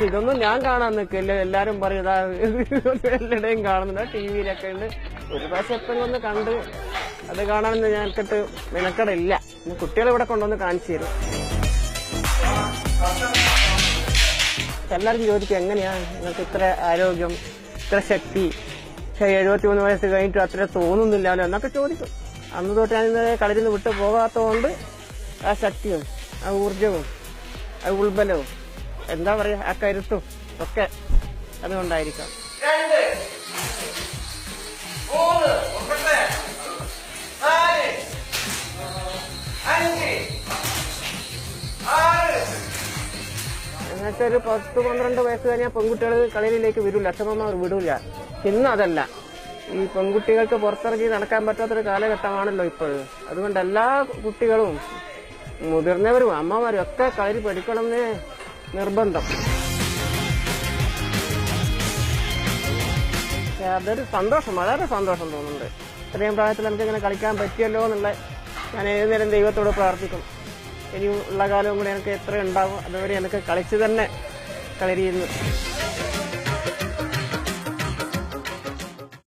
പക്ഷെ ഇതൊന്നും ഞാൻ കാണാൻ നിൽക്കില്ല. എല്ലാരും പറയും ഇതാ എല്ലായിടെയും കാണുന്നുണ്ട്, TV-യിലൊക്കെ ഉണ്ട്. ഒരു പ്രാവശ്യം എപ്പോഴും ഒന്ന് കണ്ട് അത് കാണാനൊന്നും ഞങ്ങൾക്കിട്ട് മെനക്കടയില്ല. കുട്ടികളെ ഇവിടെ കൊണ്ടുവന്ന് കാണിച്ചു തരും. എല്ലാവരും ചോദിക്കും എങ്ങനെയാണ് നിങ്ങൾക്ക് ഇത്ര ആരോഗ്യം, ഇത്ര ശക്തി, 73 വയസ്സ് കഴിഞ്ഞിട്ട് അത്ര തോന്നുന്നില്ലല്ലോ എന്നൊക്കെ ചോദിക്കും. അന്ന് തൊട്ട് ഞാൻ കളിയിൽ വിട്ടു പോകാത്തതുകൊണ്ട് ആ ശക്തിയും ആ ഊർജവും ആ ഉൾബലവും എന്താ പറയാ ആ കരുത്തും ഒക്കെ അതുകൊണ്ടായിരിക്കാം. എന്നുവെച്ചാൽ ഒരു 10-12 വയസ്സ് കഴിഞ്ഞാൽ പെൺകുട്ടികൾ കളിയിലേക്ക് വരില്ല, അച്ഛനമ്മമാർ വിടൂല. ഇന്ന് അതല്ല, ഈ പെൺകുട്ടികൾക്ക് പുറത്തിറങ്ങി നടക്കാൻ പറ്റാത്തൊരു കാലഘട്ടമാണല്ലോ ഇപ്പോഴും. അതുകൊണ്ട് എല്ലാ കുട്ടികളും മുതിർന്നവരും അമ്മമാരും ഒക്കെ കളരി പഠിക്കണമെന്ന് നിർബന്ധം. അതൊരു സന്തോഷം, വളരെ സന്തോഷം തോന്നുന്നുണ്ട്. ഇത്രയും പ്രായത്തിൽ നമുക്ക് ഇങ്ങനെ കളിക്കാൻ പറ്റിയല്ലോ എന്നുള്ള ഞാൻ ഏതു നേരം ദൈവത്തോട് പ്രാർത്ഥിക്കും. ഇനിയും ഉള്ള കാലവും കൂടി എനിക്ക് എത്ര ഉണ്ടാവും അതുവരെ എനിക്ക് കളിച്ച് തന്നെ കളരിയുന്നു.